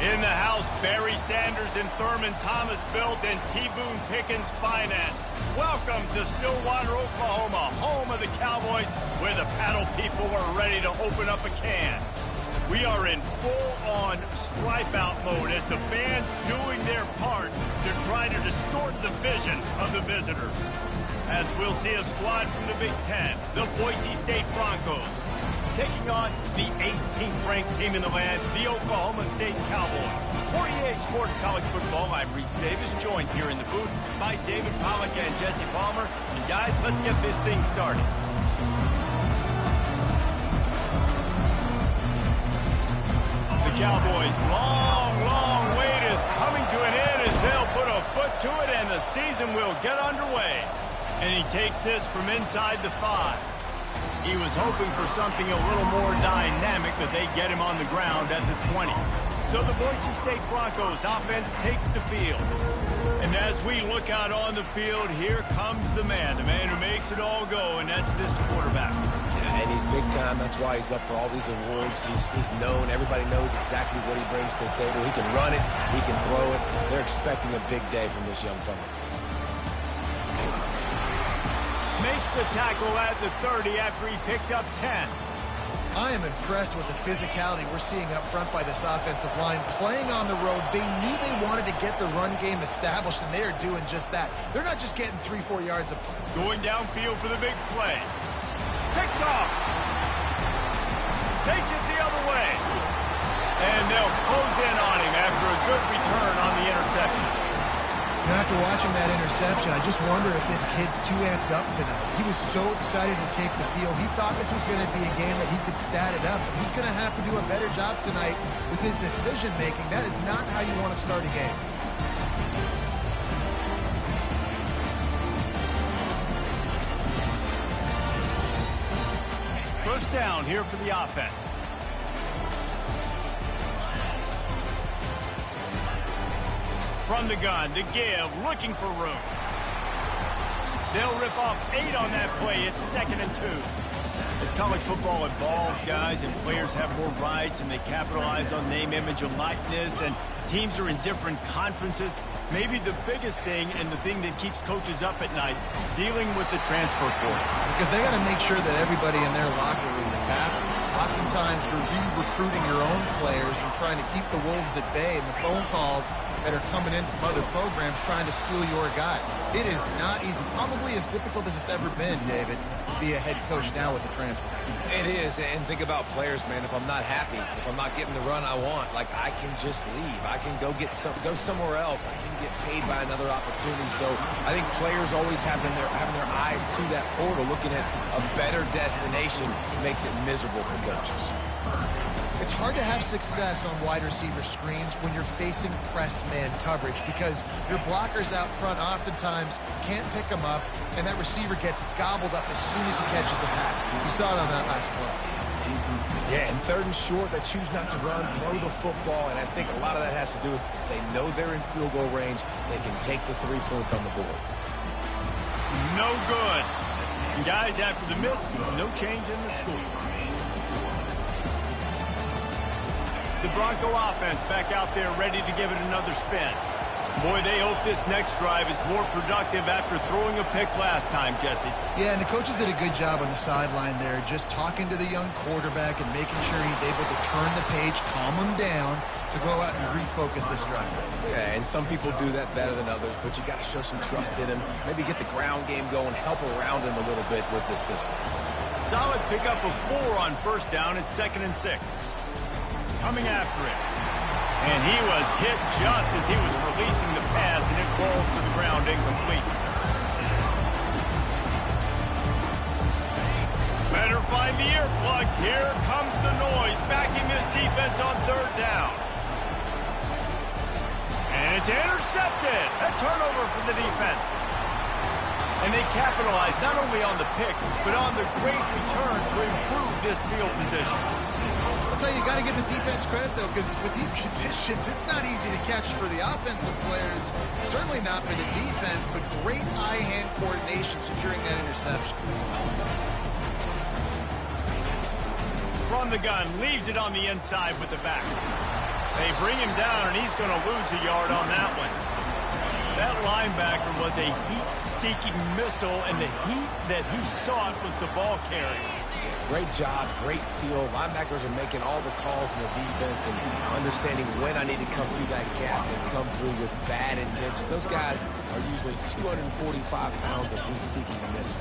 In the house, Barry Sanders and Thurman Thomas built and T. Boone Pickens financed. Welcome to Stillwater, Oklahoma, home of the Cowboys, where the paddle people are ready to open up a can. We are in full-on stripe-out mode as the fans doing their part to try to distort the vision of the visitors. As we'll see a squad from the Big Ten, the Boise State Broncos, taking on the 18th ranked team in the land, the Oklahoma State Cowboys. For EA Sports College Football, I'm Reese Davis, joined here in the booth by David Pollack and Jesse Palmer. And guys, let's get this thing started. The Cowboys' long wait is coming to an end as they'll put a foot to it and the season will get underway. And he takes this from inside the 5. He was hoping for something a little more dynamic, but they get him on the ground at the 20. So the Boise State Broncos offense takes the field. And as we look out on the field, here comes the man who makes it all go, and that's this quarterback. Yeah, and he's big time. That's why he's up for all these awards. He's known. Everybody knows exactly what he brings to the table. He can run it. He can throw it. They're expecting a big day from this young fella. Makes the tackle at the 30 after he picked up 10. I am impressed with the physicality we're seeing up front by this offensive line. Playing on the road, they knew they wanted to get the run game established, and they are doing just that. They're not just getting 3-4 yards apart. Going downfield for the big play. Picked off. Takes it the other way. And they'll close in on him after a good return on the interception. Now, after watching that interception, I just wonder if this kid's too amped up tonight. He was so excited to take the field. He thought this was going to be a game that he could stat it up. But he's going to have to do a better job tonight with his decision-making. That is not how you want to start a game. First down here for the offense. From the gun to give, looking for room. They'll rip off 8 on that play. It's 2nd and 2. As college football evolves, guys, and players have more rights and they capitalize on name, image, and likeness, and teams are in different conferences, maybe the biggest thing and the thing that keeps coaches up at night, dealing with the transfer portal. Because they got to make sure that everybody in their locker room is happy. Oftentimes, you're re-recruiting your own players and trying to keep the wolves at bay, and the phone calls that are coming in from other programs trying to steal your guys. It is not easy. Probably as difficult as it's ever been, David, to be a head coach now with the transfer. It is, and think about players, man. If I'm not happy, if I'm not getting the run I want, like, I can just leave. I can go somewhere else. I can get paid by another opportunity. So I think players always having their eyes to that portal, looking at a better destination, makes it miserable for coaches. It's hard to have success on wide receiver screens when you're facing press man coverage because your blockers out front oftentimes can't pick them up, and that receiver gets gobbled up as soon as he catches the pass. You saw it on that last play. Yeah, and 3rd and short, they choose not to run, throw the football, and I think a lot of that has to do with they know they're in field goal range. They can take the 3 points on the board. No good. And guys, after the miss, no change in the score. The Bronco offense back out there ready to give it another spin. Boy, they hope this next drive is more productive after throwing a pick last time, Jesse. Yeah, and the coaches did a good job on the sideline there, just talking to the young quarterback and making sure he's able to turn the page, calm him down, to go out and refocus this drive. Yeah, and some people do that better than others, but you got to show some trust in him. Maybe get the ground game going, help around him a little bit with this system. Solid pickup of 4 on 1st down. It's 2nd and 6. Coming after it. And he was hit just as he was releasing the pass, and it falls to the ground incomplete. Better find the earplugs. Here comes the noise, backing this defense on 3rd down. And it's intercepted. A turnover for the defense. And they capitalize not only on the pick, but on the great return to improve this field position. I'll tell you, you got to give the defense credit, though, because with these conditions, it's not easy to catch for the offensive players. Certainly not for the defense, but great eye-hand coordination securing that interception. From the gun, leaves it on the inside with the back. They bring him down, and he's going to lose a yard on that one. That linebacker was a heat-seeking missile, and the heat that he sought was the ball carrier. Great job, great feel. Linebackers are making all the calls in the defense and understanding when I need to come through that gap and come through with bad intention. Those guys are usually 245 pounds of heat-seeking missile.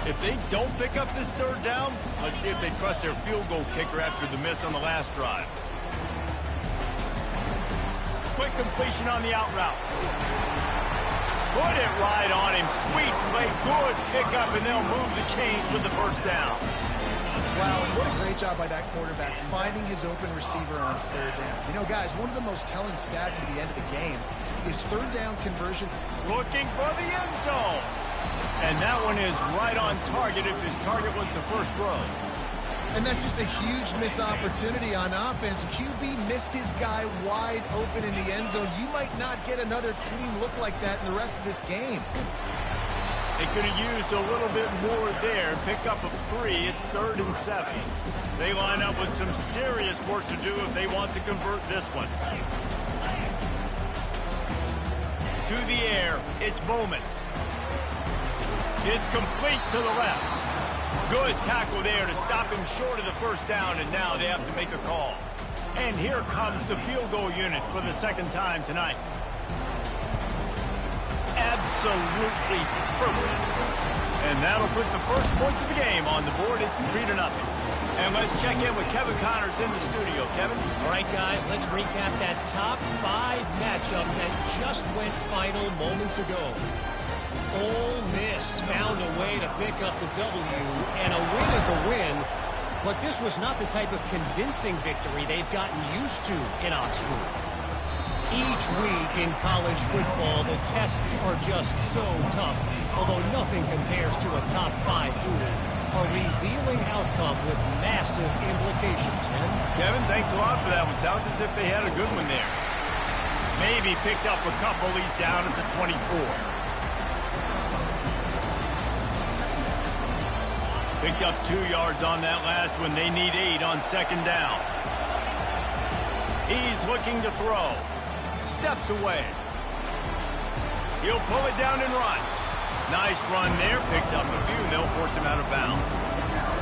If they don't pick up this third down, let's see if they trust their field goal kicker after the miss on the last drive. Quick completion on the out route. Put it right on him. Sweet play, good pickup, and they'll move the chains with the first down. Wow, and what a great job by that quarterback, finding his open receiver on third down. You know, guys, one of the most telling stats at the end of the game is third down conversion. Looking for the end zone. And that one is right on target if his target was the first row. And that's just a huge missed opportunity on offense. QB missed his guy wide open in the end zone. You might not get another clean look like that in the rest of this game. They could have used a little bit more there. Pick up a 3. It's 3rd and 7. They line up with some serious work to do if they want to convert this one. To the air. It's Bowman. It's complete to the left. Good tackle there to stop him short of the first down, and now they have to make a call. And here comes the field goal unit for the second time tonight. Absolutely perfect. And that'll put the first points of the game on the board. It's 3-0. And let's check in with Kevin Connors in the studio. Kevin? All right, guys, let's recap that top 5 matchup that just went final moments ago. Ole Miss found a way to pick up the W, and a win is a win, but this was not the type of convincing victory they've gotten used to in Oxford. Each week in college football, the tests are just so tough, although nothing compares to a top 5 duel. A revealing outcome with massive implications, man. Kevin, thanks a lot for that one. Sounds as if they had a good one there. Maybe picked up a couple. He's down at the 24. Picked up 2 yards on that last one. They need 8 on second down. He's looking to throw. Steps away. He'll pull it down and run. Nice run there. Picks up a few, and they'll force him out of bounds.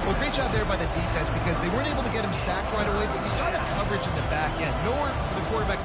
Well, great job there by the defense because they weren't able to get him sacked right away, but you saw the coverage in the back end. Nowhere for the quarterback.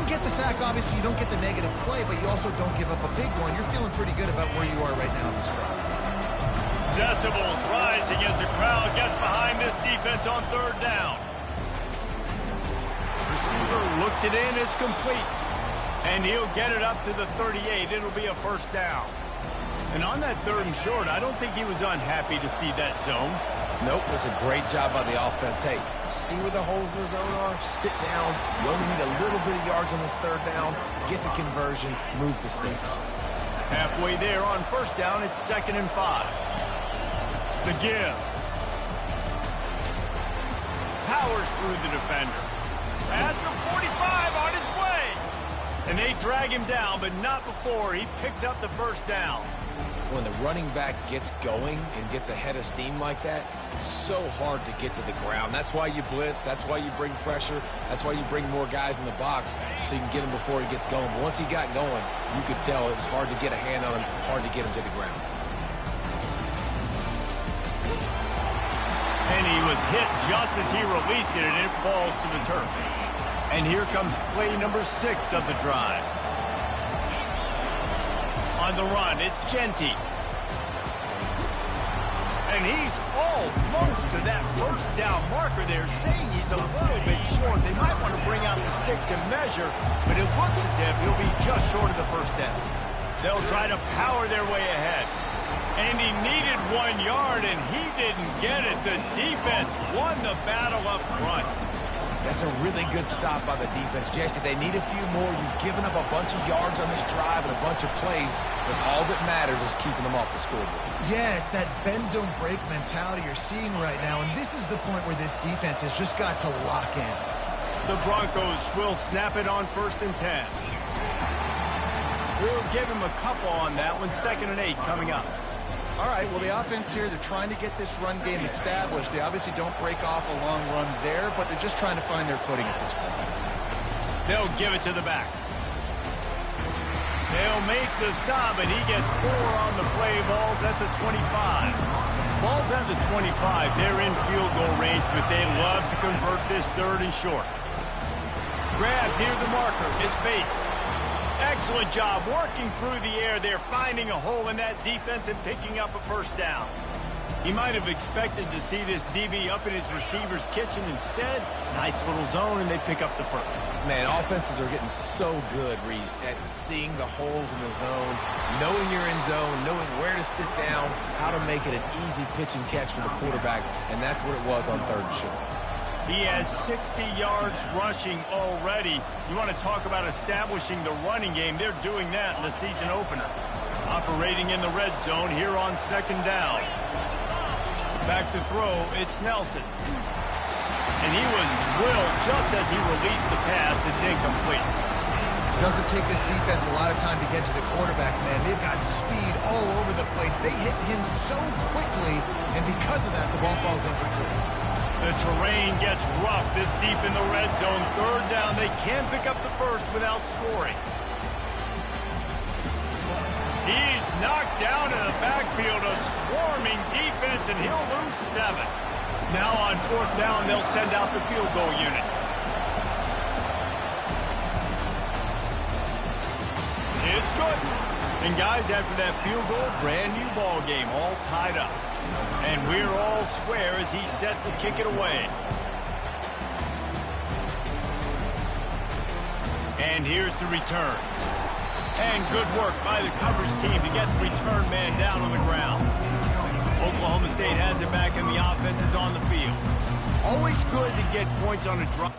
Get the sack, obviously you don't get the negative play, but you also don't give up a big one. You're feeling pretty good about where you are right now in this crowd. Decibels rising as the crowd gets behind this defense on third down. Receiver looks it in, it's complete. And he'll get it up to the 38. It'll be a first down. And on that 3rd and short, I don't think he was unhappy to see that zone. Nope, it was a great job by the offense. Hey, see where the holes in the zone are? Sit down. You only need a little bit of yards on this 3rd down. Get the conversion. Move the sticks. Halfway there on first down, it's 2nd and 5. The give. Powers through the defender. At the 45 on his way. And they drag him down, but not before he picks up the first down. When the running back gets going and gets ahead of steam like that, it's so hard to get to the ground. That's why you blitz. That's why you bring pressure. That's why you bring more guys in the box so you can get him before he gets going. But once he got going, you could tell it was hard to get a hand on him, hard to get him to the ground. And he was hit just as he released it, and it falls to the turf. And here comes play number 6 of the drive. On the run, it's Genty. And he's almost to that first down marker there, saying he's a little bit short. They might want to bring out the sticks and measure, but it looks as if he'll be just short of the first down. They'll try to power their way ahead. And he needed 1 yard, and he didn't get it. The defense won the battle up front. That's a really good stop by the defense. Jesse, they need a few more. You've given up a bunch of yards on this drive and a bunch of plays, but all that matters is keeping them off the scoreboard. Yeah, it's that bend, don't break mentality you're seeing right now, and this is the point where this defense has just got to lock in. The Broncos will snap it on 1st and 10. We'll give him a couple on that one. 2nd and 8 coming up. All right, well, the offense here, they're trying to get this run game established. They obviously don't break off a long run there, but they're just trying to find their footing at this point. They'll give it to the back. They'll make the stop, and he gets 4 on the play. Ball's at the 25. Ball's at the 25. They're in field goal range, but they love to convert this 3rd and short. Grab near the marker. It's Bates. Excellent job working through the air there, finding a hole in that defense and picking up a 1st down. He might have expected to see this DB up in his receiver's kitchen. Instead, nice little zone, and they pick up the 1st. Man, offenses are getting so good, Reese, at seeing the holes in the zone, knowing you're in zone, knowing where to sit down, how to make it an easy pitch and catch for the quarterback, and that's what it was on 3rd and short. He has 60 yards rushing already. You want to talk about establishing the running game. They're doing that in the season opener. Operating in the red zone here on 2nd down. Back to throw, it's Nelson. And he was drilled just as he released the pass. It's incomplete. Doesn't take this defense a lot of time to get to the quarterback, man. They've got speed all over the place. They hit him so quickly, and because of that, the ball falls incomplete. The terrain gets rough this deep in the red zone. 3rd down, they can't pick up the 1st without scoring. He's knocked down in the backfield, a swarming defense, and he'll lose 7. Now on 4th down, they'll send out the field goal unit. It's good. And guys, after that field goal, brand new ball game, all tied up. And we're all square as he's set to kick it away. And here's the return. And good work by the coverage team to get the return man down on the ground. Oklahoma State has it back and the offense is on the field. Always good to get points on a drive.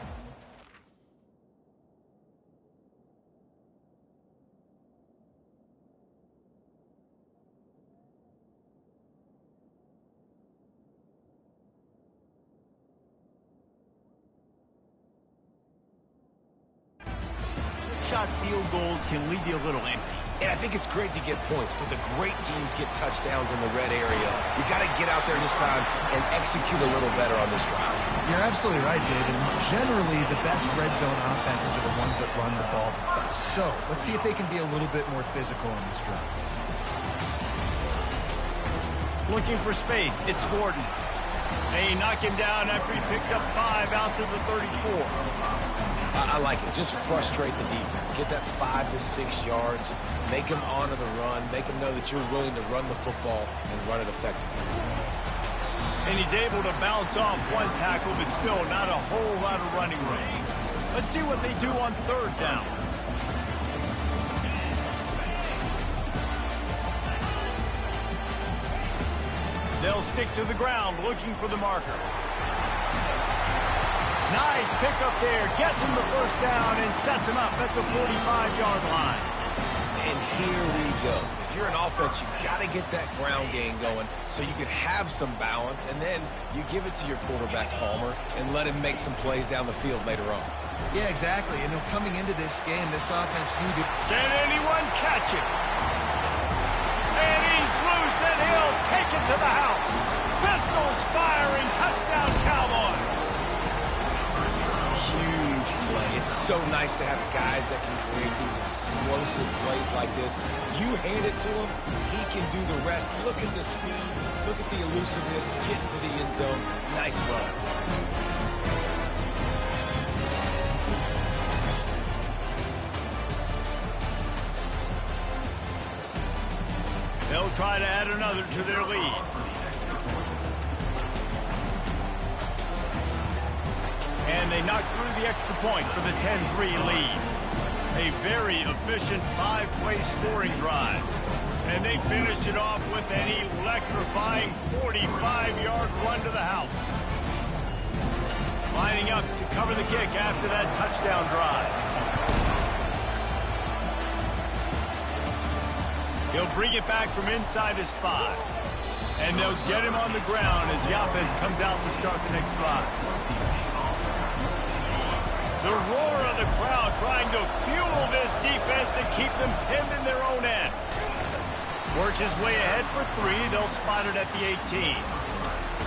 Shot field goals can leave you a little empty. And I think it's great to get points, but the great teams get touchdowns in the red area. You got to get out there this time and execute a little better on this drive. You're absolutely right, David. Generally, the best red zone offenses are the ones that run the ball the best. So, let's see if they can be a little bit more physical in this drive. Looking for space. It's Gordon. They knock him down after he picks up 5 out to the 34. I like it. Just frustrate the defense. Get that 5 to 6 yards. Make them honor the run. Make them know that you're willing to run the football and run it effectively. And he's able to bounce off 1 tackle, but still not a whole lot of running room. Let's see what they do on 3rd down. They'll stick to the ground looking for the marker. Nice pickup there. Gets him the 1st down and sets him up at the 45-yard line. And here we go. If you're an offense, you've got to get that ground game going so you can have some balance, and then you give it to your quarterback, Palmer, and let him make some plays down the field later on. Yeah, exactly. And coming into this game, this offense knew to... Can anyone catch it? And he's loose, and he'll take it to the house. Pistols firing. Touchdown, Cowboys. Huge play. It's so nice to have guys that can create these explosive plays like this. You hand it to him, he can do the rest. Look at the speed. Look at the elusiveness. Get into the end zone. Nice run. They'll try to add another to their lead. And they knock through the extra point for the 10-3 lead. A very efficient 5-play scoring drive. And they finish it off with an electrifying 45-yard run to the house. Lining up to cover the kick after that touchdown drive. He'll bring it back from inside his 5. And they'll get him on the ground as the offense comes out to start the next drive. The roar of the crowd trying to fuel this defense to keep them pinned in their own end. Works his way ahead for 3. They'll spot it at the 18. You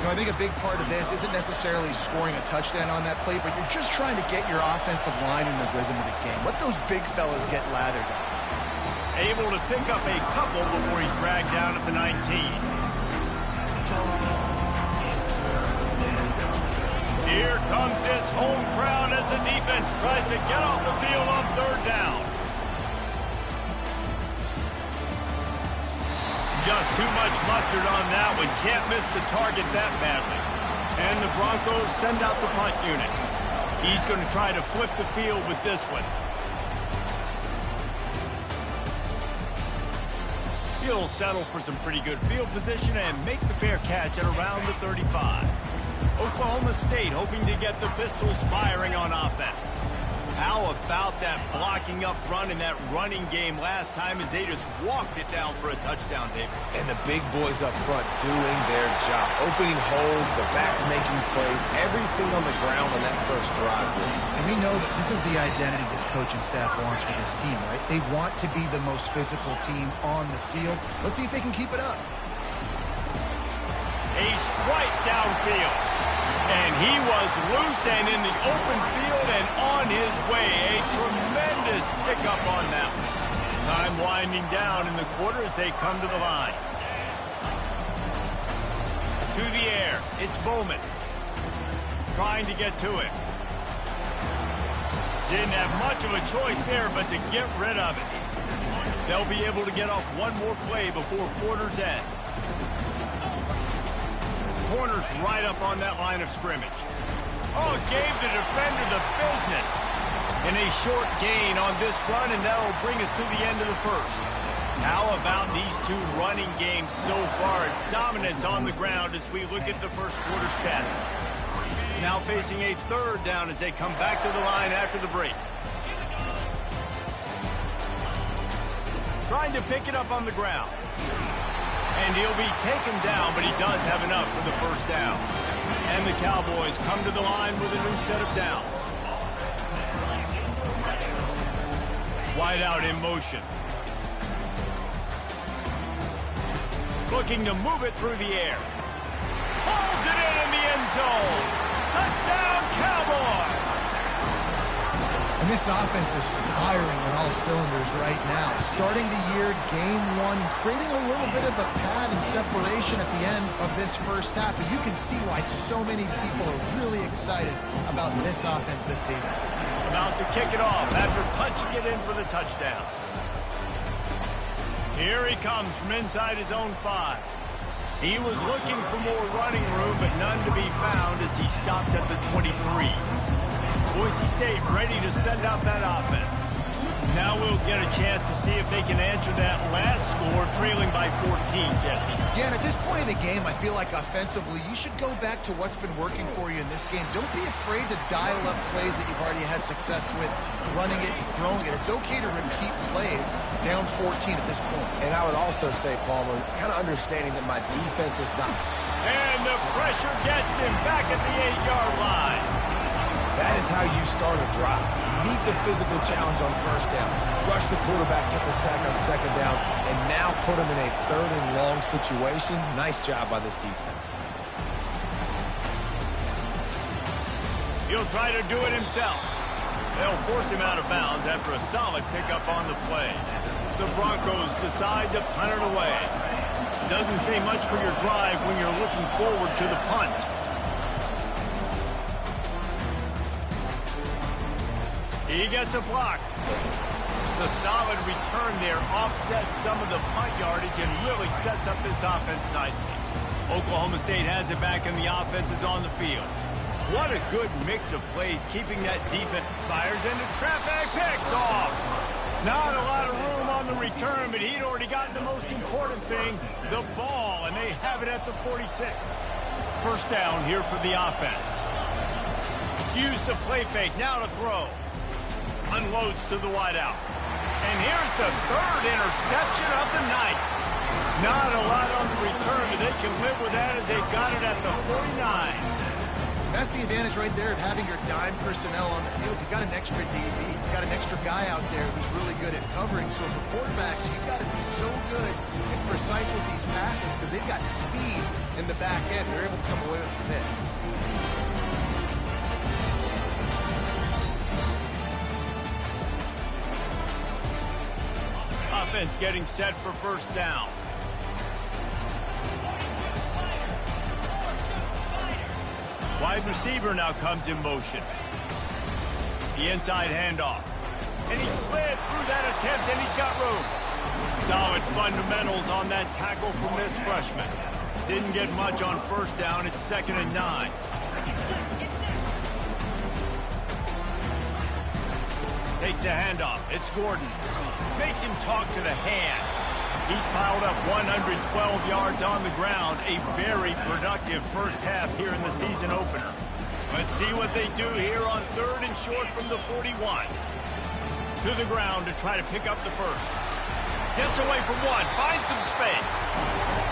know, I think a big part of this isn't necessarily scoring a touchdown on that play, but you're just trying to get your offensive line in the rhythm of the game. Let those big fellas get lathered up. Able to pick up a couple before he's dragged down at the 19. Here comes this home crowd as the defense tries to get off the field on 3rd down. Just too much mustard on that one. Can't miss the target that badly. And the Broncos send out the punt unit. He's going to try to flip the field with this one. He'll settle for some pretty good field position and make the fair catch at around the 35. Oklahoma State hoping to get the Pistols firing on offense. How about that blocking up front in that running game last time as they just walked it down for a touchdown, David? And the big boys up front doing their job. Opening holes, the backs making plays, everything on the ground on that first drive. And we know that this is the identity this coaching staff wants for this team, right? They want to be the most physical team on the field. Let's see if they can keep it up. A strike downfield. And he was loose and in the open field and on his way. A tremendous pickup on that one. Time winding down in the quarter as they come to the line. To the air. It's Bowman. Trying to get to it. Didn't have much of a choice there but to get rid of it. They'll be able to get off one more play before quarter's end. Corners right up on that line of scrimmage. Oh, gave the defender the business. And a short gain on this run, and that'll bring us to the end of the first. How about these two running games so far? Dominance on the ground as we look at the first quarter stats. Now facing a 3rd down as they come back to the line after the break. Trying to pick it up on the ground. And he'll be taken down, but he does have enough for the first down. And the Cowboys come to the line with a new set of downs. Wide out in motion. Looking to move it through the air. Pulls it in the end zone. Touchdown, Cowboys! And this offense is firing on all cylinders right now. Starting the year, game 1, creating a little bit of a pad and separation at the end of this first half. But you can see why so many people are really excited about this offense this season. About to kick it off after punching it in for the touchdown. Here he comes from inside his own 5. He was looking for more running room, but none to be found as he stopped at the 23. Boise State ready to send out that offense. Now we'll get a chance to see if they can answer that last score, trailing by 14, Jesse. Yeah, and at this point in the game, I feel like offensively, you should go back to what's been working for you in this game. Don't be afraid to dial up plays that you've already had success with, running it and throwing it. It's okay to repeat plays down 14 at this point. And I would also say, Palmer, kind of understanding that my defense is not. And the pressure gets him back at the 8-yard line. That is how you start a drive. Meet the physical challenge on first down. Rush the quarterback, get the sack on 2nd down, and now put him in a 3rd and long situation. Nice job by this defense. He'll try to do it himself. They'll force him out of bounds after a solid pickup on the play. The Broncos decide to punt it away. Doesn't say much for your drive when you're looking forward to the punt. He gets a block. The solid return there offsets some of the punt yardage and really sets up this offense nicely. Oklahoma State has it back and the offense is on the field. What a good mix of plays keeping that defense. Fires into traffic, picked off. Not a lot of room on the return, but he'd already gotten the most important thing, the ball, and they have it at the 46. First down here for the offense. Use the play fake, now to throw. Unloads to the wideout. And here's the third interception of the night. Not a lot on the return, but they can live with that as they got it at the 49. That's the advantage right there of having your dime personnel on the field. You've got an extra DB. You've got an extra guy out there who's really good at covering. So for quarterbacks, you've got to be so good and precise with these passes because they've got speed in the back end. They're able to come away with the pick. Offense getting set for first down. Wide receiver now comes in motion. The inside handoff. And he slid through that attempt, and he's got room. Solid fundamentals on that tackle from this freshman. Didn't get much on first down. It's 2nd and 9. Takes the handoff. It's Gordon. Makes him talk to the hand. He's piled up 112 yards on the ground. A very productive first half here in the season opener. Let's see what they do here on 3rd and short from the 41. To the ground to try to pick up the first. Gets away from one. Finds some space.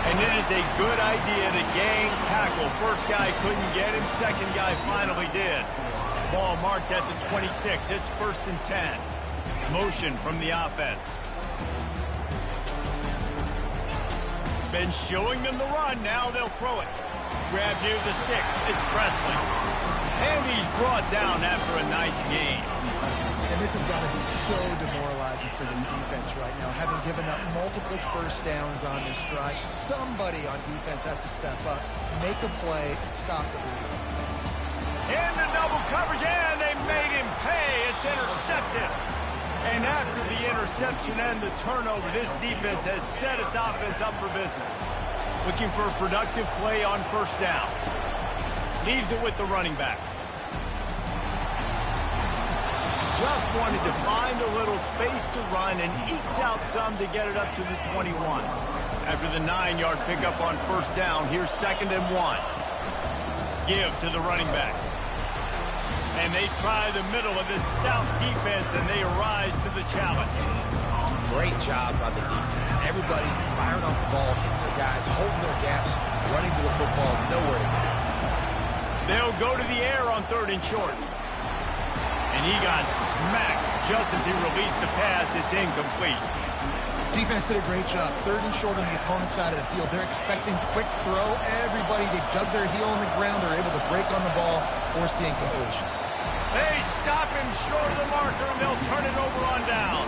And it is a good idea to gang tackle. First guy couldn't get him. Second guy finally did. Ball marked at the 26. It's 1st and 10. Motion from the offense. Been showing them the run. Now they'll throw it. Grab near the sticks. It's Presley. And he's brought down after a nice game. And this has got to be so demoralizing for this defense right now, having given up multiple first downs on this drive. Somebody on defense has to step up, make a play, and stop the bleeding. Into double coverage, and they made him pay. It's intercepted. And after the interception and the turnover, this defense has set its offense up for business. Looking for a productive play on first down. Leaves it with the running back. Just wanted to find a little space to run and ekes out some to get it up to the 21. After the 9-yard pickup on first down, here's 2nd and 1. Give to the running back. And they try the middle of this stout defense, and they rise to the challenge. Great job by the defense. Everybody firing off the ball, hitting their guys, holding their gaps, running to the football, nowhere to go. They'll go to the air on 3rd and short. And he got smacked just as he released the pass. It's incomplete. Defense did a great job. 3rd and short on the opponent's side of the field. They're expecting quick throw. Everybody, they dug their heel on the ground. They're able to break on the ball, force the incompletion. They stop him short of the marker, and they'll turn it over on down.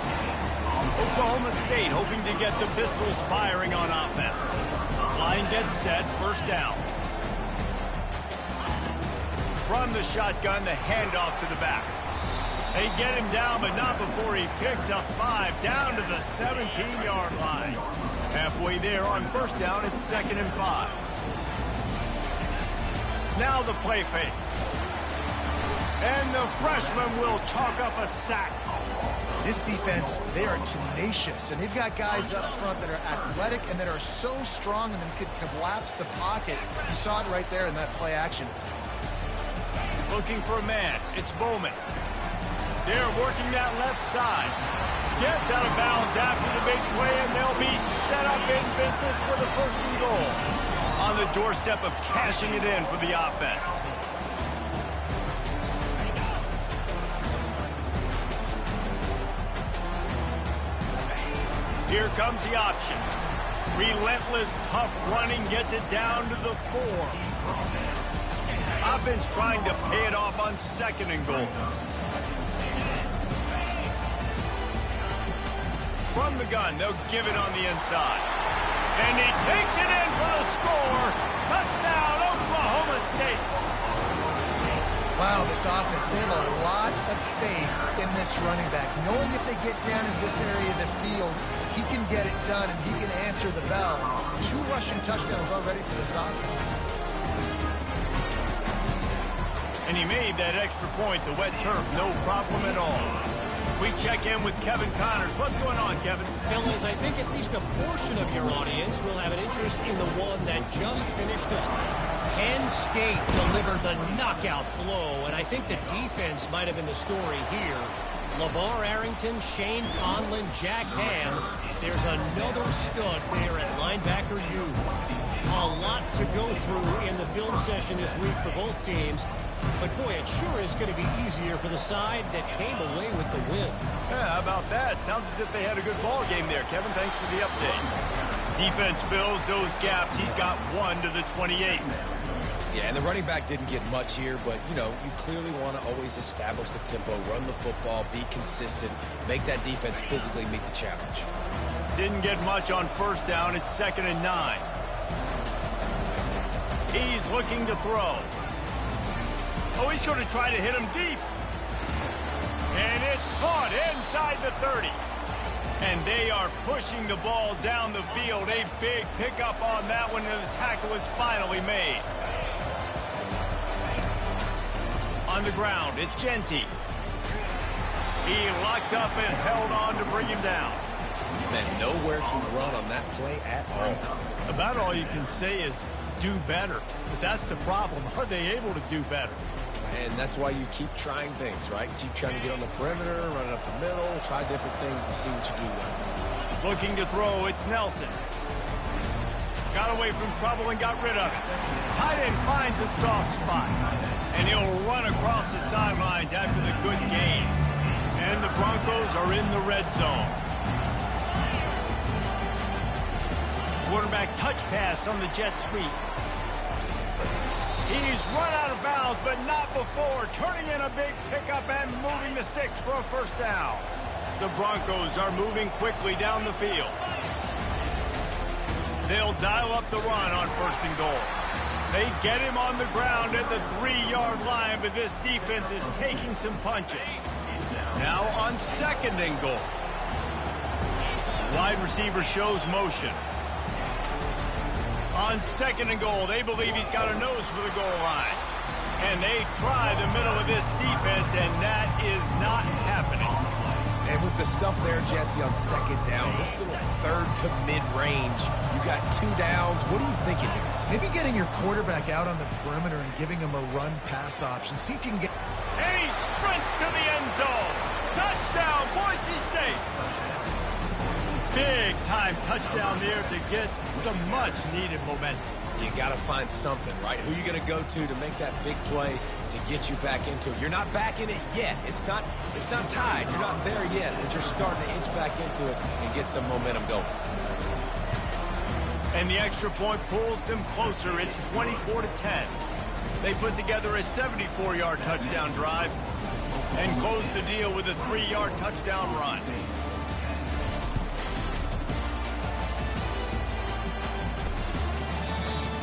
Oklahoma State hoping to get the pistols firing on offense. Line gets set, first down. From the shotgun, the handoff to the back. They get him down, but not before he picks up 5 down to the 17-yard line. Halfway there on first down, it's 2nd and 5. Now the play fake. And the freshman will chalk up a sack. This defense, they are tenacious, and they've got guys up front that are athletic and that are so strong and then could collapse the pocket. You saw it right there in that play action. Looking for a man. It's Bowman. They're working that left side. Gets out of bounds after the big play, and they'll be set up in business for the 1st and goal. On the doorstep of cashing it in for the offense. Here comes the option. Relentless, tough running gets it down to the 4. Offense trying to pay it off on 2nd and goal. From the gun, they'll give it on the inside. And he takes it in for the score. Touchdown, Oklahoma State. Wow, this offense, they have a lot of faith in this running back. Knowing if they get down in this area of the field, he can get it done and he can answer the bell. 2 rushing touchdowns already for this offense. And he made that extra point, the wet turf, no problem at all. We check in with Kevin Connors. What's going on, Kevin? Fellas, I think at least a portion of your audience will have an interest in the one that just finished up. Penn State delivered the knockout blow, and I think the defense might have been the story here. LeVar Arrington, Shane Conlon, Jack Ham. There's another stud there at linebacker U. A lot to go through in the film session this week for both teams. But, boy, it sure is going to be easier for the side that came away with the win. Yeah, how about that? Sounds as if they had a good ball game there, Kevin. Thanks for the update. Defense fills those gaps. He's got 1 to the 28. Yeah, and the running back didn't get much here, but, you know, you clearly want to always establish the tempo, run the football, be consistent, make that defense physically meet the challenge. Didn't get much on first down. It's 2nd and 9. He's looking to throw. Oh, he's going to try to hit him deep. And it's caught inside the 30. And they are pushing the ball down the field. A big pickup on that one, and the tackle is finally made. On the ground, it's Genty. He locked up and held on to bring him down. Man, nowhere to run on that play at all. About all you can say is do better. But that's the problem. Are they able to do better? And that's why you keep trying things, right? Keep trying to get on the perimeter, run it up the middle, try different things to see what you do well. Looking to throw, it's Nelson. Got away from trouble and got rid of it. Tight end finds a soft spot. And he'll run across the sidelines after the good gain. And the Broncos are in the red zone. Quarterback touch pass on the jet sweep. He's run out of bounds, but not before. Turning in a big pickup and moving the sticks for a first down. The Broncos are moving quickly down the field. They'll dial up the run on 1st and goal. They get him on the ground at the 3-yard line, but this defense is taking some punches. Now on 2nd and goal. Wide receiver shows motion. On 2nd and goal, they believe he's got a nose for the goal line. And they try the middle of this defense, and that is not happening. And with the stuff there, Jesse, on 2nd down, this little 3rd to mid-range, you got 2 downs. What are you thinking here? Maybe getting your quarterback out on the perimeter and giving him a run-pass option. See if you can get... And he sprints to the end zone. Touchdown, Boise State. Big-time touchdown there to get some much-needed momentum. You got to find something, right? Who are you going to go to make that big play to get you back into it? You're not back in it yet. It's not tied. You're not there yet, but you're starting to inch back into it and get some momentum going. And the extra point pulls them closer. It's 24-10. They put together a 74-yard touchdown drive and close the deal with a 3-yard touchdown run.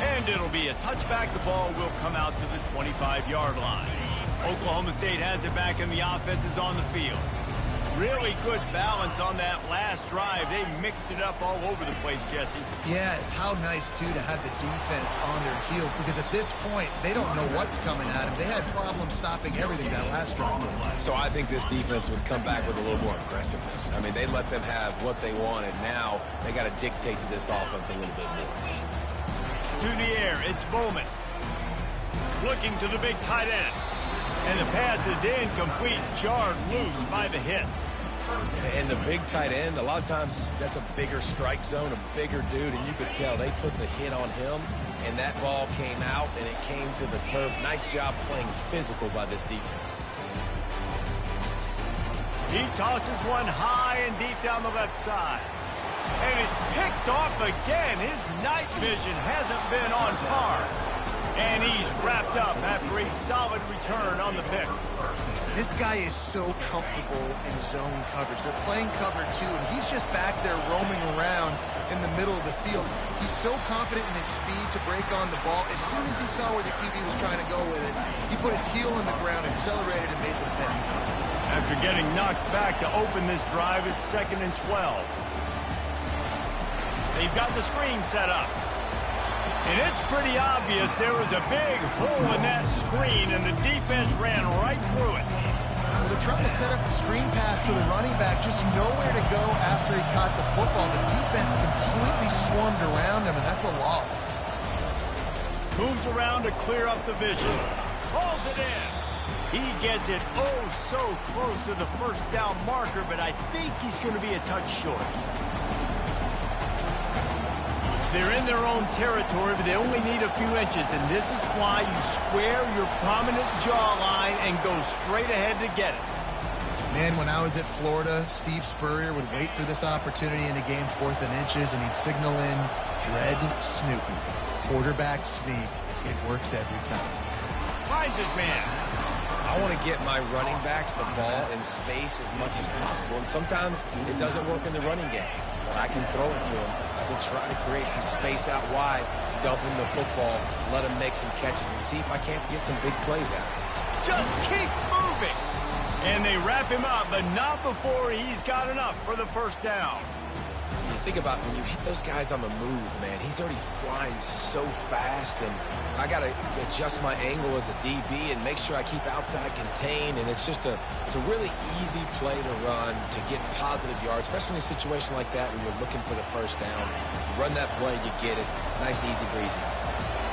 And it'll be a touchback. The ball will come out to the 25-yard line. Oklahoma State has it back, and the offense is on the field. Really good balance on that last drive. They mixed it up all over the place, Jesse. Yeah, how nice, too, to have the defense on their heels, because at this point, they don't know what's coming at them. They had problems stopping everything that last drive. So I think this defense would come back with a little more aggressiveness. I mean, they let them have what they wanted. Now they got to dictate to this offense a little bit more. To the air, it's Bowman. Looking to the big tight end. And the pass is incomplete, jarred loose by the hit. And the big tight end, a lot of times that's a bigger strike zone, a bigger dude, and you could tell they put the hit on him, and that ball came out, and it came to the turf. Nice job playing physical by this defense. He tosses one high and deep down the left side. And it's picked off again. His night vision hasn't been on par. And he's wrapped up after a solid return on the pick. This guy is so comfortable in zone coverage. They're playing cover 2, and he's just back there roaming around in the middle of the field. He's so confident in his speed to break on the ball. As soon as he saw where the QB was trying to go with it, he put his heel in the ground, accelerated, and made the pick. After getting knocked back to open this drive, it's 2nd and 12. They've got the screen set up. And it's pretty obvious there was a big hole in that screen, and the defense ran right through it. they're trying to set up the screen pass to the running back, just nowhere to go after he caught the football. The defense completely swarmed around him, and that's a loss. Moves around to clear up the vision. Pulls it in. He gets it oh so close to the first down marker, but I think he's going to be a touch short. They're in their own territory, but they only need a few inches, and this is why you square your prominent jawline and go straight ahead to get it. Man, when I was at Florida, Steve Spurrier would wait for this opportunity in a game 4th and inches, and he'd signal in red Snoopy. Quarterback sneak. It works every time. Finds his man. I want to get my running backs the ball in space as much as possible, and sometimes it doesn't work in the running game. But I can throw it to them. I can try to create some space out wide, dump him the football, let him make some catches, and see if I can't get some big plays out. Just keeps moving. And they wrap him up, but not before he's got enough for the first down. You think about when you hit those guys on the move, man, he's already flying so fast, and I got to adjust my angle as a DB and make sure I keep outside contained, and it's a really easy play to run to get positive yards, especially in a situation like that when you're looking for the first down. You run that play, you get it. Nice, easy breezy.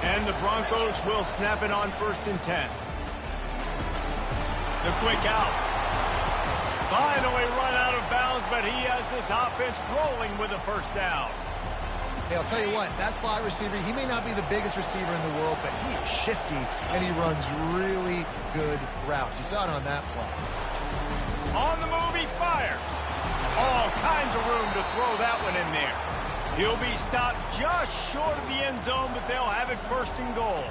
And the Broncos will snap it on 1st and 10. The quick out. Finally run out of bounds, but he has this offense rolling with a first down. Hey, I'll tell you what, that slot receiver, he may not be the biggest receiver in the world, but he is shifty, and he runs really good routes. You saw it on that play. On the move, he fires. All kinds of room to throw that one in there. He'll be stopped just short of the end zone, but they'll have it 1st and goal.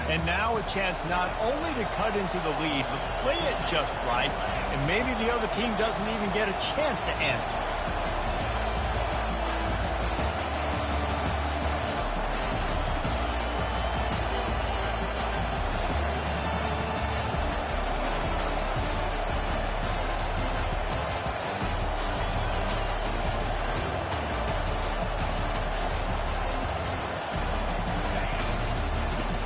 And now a chance not only to cut into the lead, but play it just right, and maybe the other team doesn't even get a chance to answer.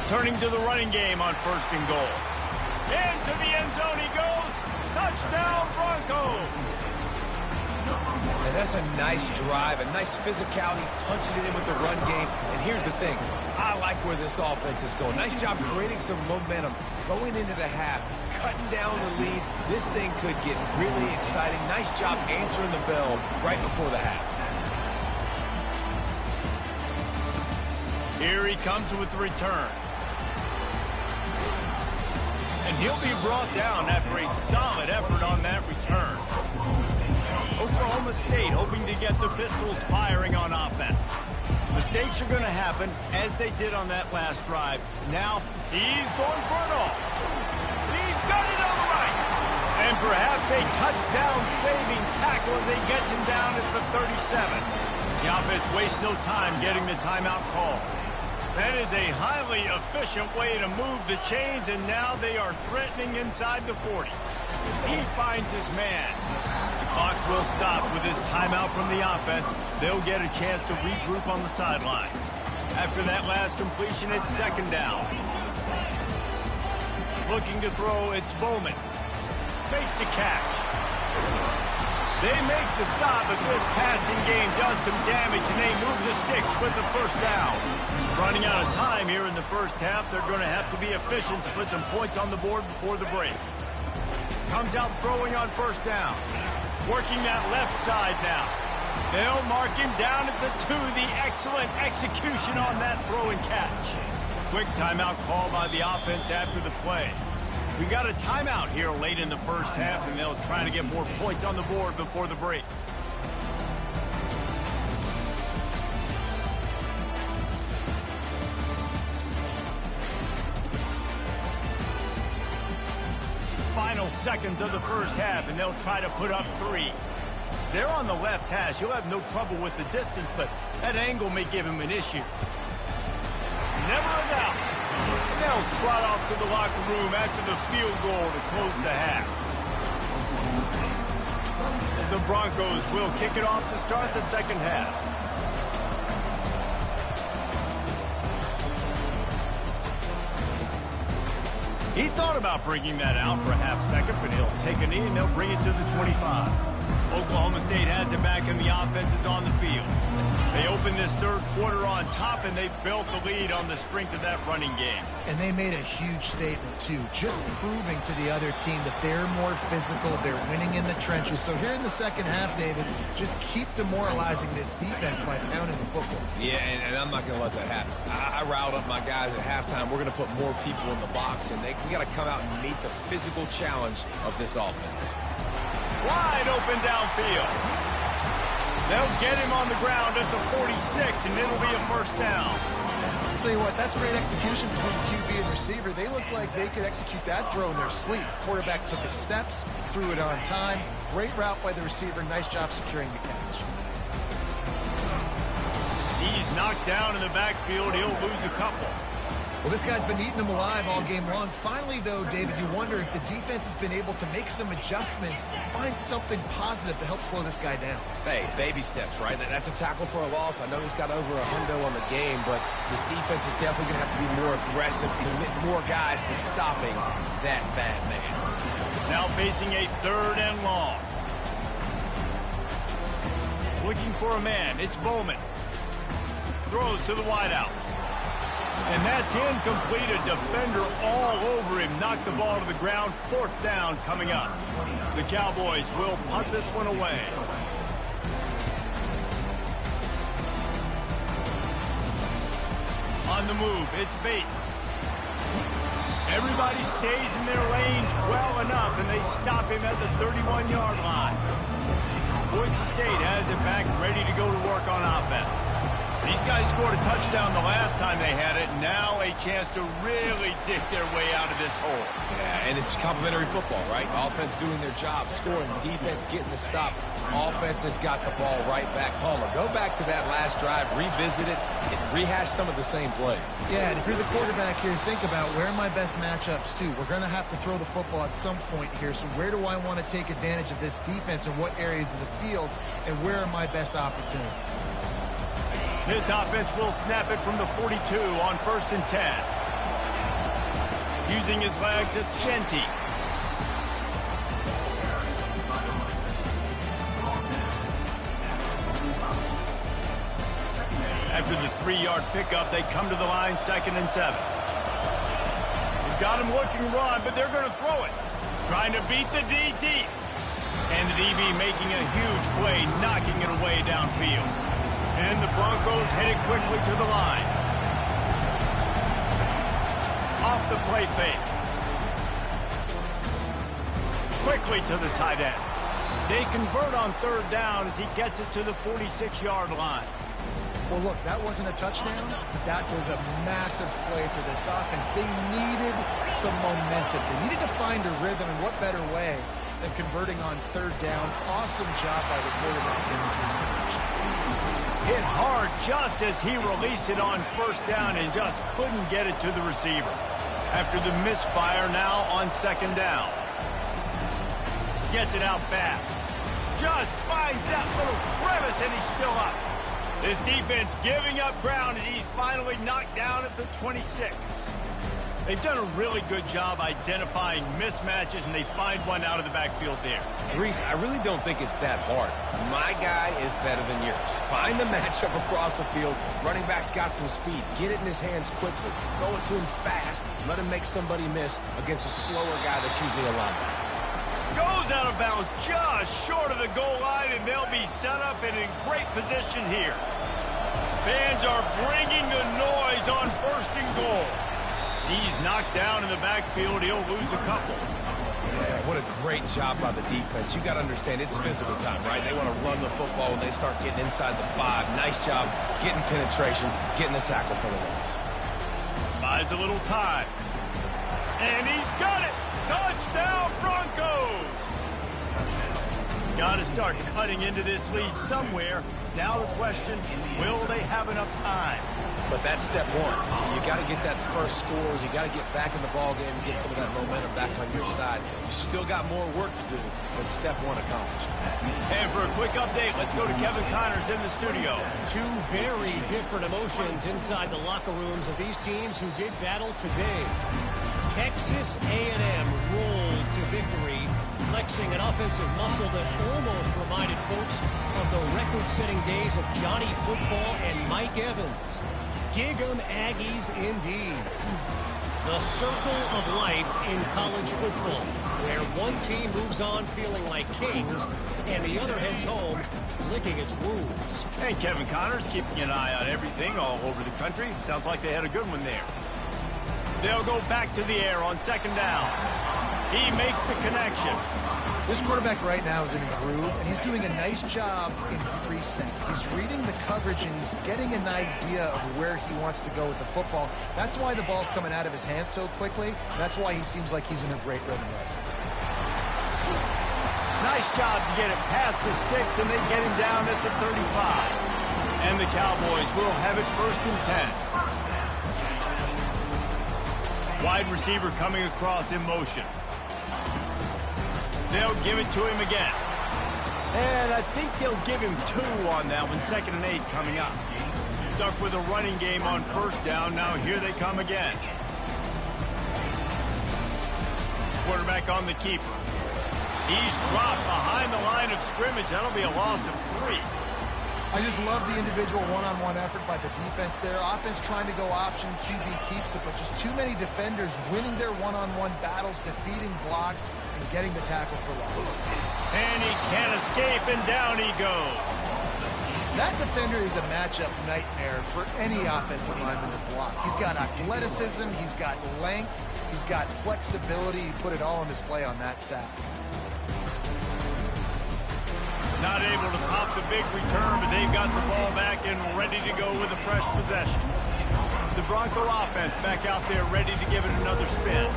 Turning to the running game on 1st and goal. Into the end zone he goes. Touchdown, Broncos. And that's a nice drive, a nice physicality, punching it in with the run game. And here's the thing. I like where this offense is going. Nice job creating some momentum, going into the half, cutting down the lead. This thing could get really exciting. Nice job answering the bell right before the half. Here he comes with the return. And he'll be brought down after a solid effort on that return. Oklahoma State hoping to get the Pistols firing on offense. Mistakes are going to happen, as they did on that last drive. Now, he's going for it all. He's got it on the right. And perhaps a touchdown-saving tackle as he gets him down at the 37. The offense wastes no time getting the timeout call. That is a highly efficient way to move the chains, and now they are threatening inside the 40. He finds his man. The clock will stop with this timeout from the offense. They'll get a chance to regroup on the sideline. After that last completion, it's 2nd down. Looking to throw, it's Bowman. Fakes the catch. They make the stop, but this passing game does some damage, and they move the sticks with the 1st down. Running out of time here in the first half, they're going to have to be efficient to put some points on the board before the break. Comes out throwing on 1st down. Working that left side now. They'll mark him down at the 2. The excellent execution on that throw and catch. Quick timeout call by the offense after the play. We got a timeout here late in the first half, and they'll try to get more points on the board before the break. Final seconds of the first half, and they'll try to put up 3. They're on the left hash. He'll have no trouble with the distance, but that angle may give him an issue. Never a doubt. They'll trot off to the locker room after the field goal to close the half. The Broncos will kick it off to start the second half. He He thought about bringing that out for a half second, but he'll take a knee and they'll bring it to the 25. Oklahoma State has it back and the offense is on the field. They open this third quarter on top and they built the lead on the strength of that running game. And they made a huge statement, too, just proving to the other team that they're more physical, they're winning in the trenches. So here in the second half, David, just keep demoralizing this defense by pounding the football. Yeah, and I'm not going to let that happen. I riled up my guys at halftime. We're going to put more people in the box, and we got to come out and meet the physical challenge of this offense. Wide open downfield. They'll get him on the ground at the 46, and it'll be a first down. I'll tell you what, that's great execution between QB and receiver. They look like they could execute that throw in their sleep. Quarterback took his steps, threw it on time. Great route by the receiver. Nice job securing the catch. He's knocked down in the backfield. He'll lose a couple. Well, this guy's been eating them alive all game long. Finally, though, David, you wonder if the defense has been able to make some adjustments, find something positive to help slow this guy down. Hey, baby steps, right? That's a tackle for a loss. I know he's got over $100 on the game, but this defense is definitely going to have to be more aggressive, commit more guys to stopping that bad man. Now facing a third and long. Looking for a man. It's Bowman. Throws to the wideout. And that's incomplete. A defender all over him. Knocked the ball to the ground. Fourth down coming up. The Cowboys will punt this one away. On the move, it's Bates. Everybody stays in their lanes well enough, and they stop him at the 31-yard line. Boise State has it back, ready to go to work on offense. These guys scored a touchdown the last time they had it. Now a chance to really dig their way out of this hole. Yeah, and it's complimentary football, right? Offense doing their job, scoring, defense getting the stop. Offense has got the ball right back. Palmer, go back to that last drive, revisit it, and rehash some of the same plays. Yeah, and if you're the quarterback here, think about where are my best matchups, too. We're going to have to throw the football at some point here, so where do I want to take advantage of this defense and what areas of the field, and where are my best opportunities? This offense will snap it from the 42 on 1st and 10. Using his legs, it's Genty. After the 3-yard pickup, they come to the line, 2nd and 7. He's got him looking run, but they're going to throw it. Trying to beat the D deep. And the DB making a huge play, knocking it away downfield. And the Broncos headed quickly to the line. Off the play fake. Quickly to the tight end. They convert on 3rd down as he gets it to the 46-yard line. Well, look, that wasn't a touchdown. That was a massive play for this offense. They needed some momentum. They needed to find a rhythm, and what better way than converting on 3rd down. Awesome job by the quarterback in his position. Hit hard just as he released it on 1st down and just couldn't get it to the receiver. After the misfire, now on 2nd down. Gets it out fast. Just finds that little crevice and he's still up. This defense giving up ground as he's finally knocked down at the 26. They've done a really good job identifying mismatches, and they find one out of the backfield there. Reese, I really don't think it's that hard. My guy is better than yours. Find the matchup across the field. Running back's got some speed. Get it in his hands quickly. Throw it to him fast. Let him make somebody miss against a slower guy that's usually a linebacker. Goes out of bounds just short of the goal line, and they'll be set up and in great position here. Fans are bringing the noise on 1st and goal. He's knocked down in the backfield. He'll lose a couple. Yeah, what a great job by the defense. You got to understand, it's physical time, right? They want to run the football when they start getting inside the 5. Nice job getting penetration, getting the tackle for the loss. Buys a little time. And he's got it. Touchdown, Broncos. Got to start cutting into this lead somewhere. Now the question, will they have enough time? But that's step one. You got to get that first score. You got to get back in the ball game and get some of that momentum back on your side. You still got more work to do, but step one accomplished. And for a quick update, let's go to Kevin Connors in the studio. Two very different emotions inside the locker rooms of these teams who did battle today. Texas A&M rolled to victory, flexing an offensive muscle that almost reminded folks of the record-setting days of Johnny Football and Mike Evans. Gig 'em Aggies indeed. The circle of life in college football, where one team moves on feeling like kings and the other heads home licking its wounds. And Kevin Connors keeping an eye on everything all over the country. Sounds like they had a good one there. They'll go back to the air on second down. He makes the connection. This quarterback right now is in a groove, and he's doing a nice job in pre-snap. He's reading the coverage, and he's getting an idea of where he wants to go with the football. That's why the ball's coming out of his hands so quickly. That's why he seems like he's in a great rhythm right now. Nice job to get it past the sticks, and they get him down at the 35. And the Cowboys will have it 1st and 10. Wide receiver coming across in motion. They'll give it to him again. And I think they'll give him 2 on that one. 2nd and 8 coming up. Stuck with a running game on 1st down. Now here they come again. Quarterback on the keeper. He's dropped behind the line of scrimmage. That'll be a loss of 3. I just love the individual one-on-one effort by the defense there. Offense trying to go option, QB keeps it, but just too many defenders winning their one-on-one battles, defeating blocks, and getting the tackle for loss. And he can't escape, and down he goes. That defender is a matchup nightmare for any offensive lineman to block. He's got athleticism, he's got length, he's got flexibility. He put it all on display on that sack. Not able to pop the big return, but they've got the ball back and ready to go with a fresh possession. The Bronco offense back out there ready to give it another spin.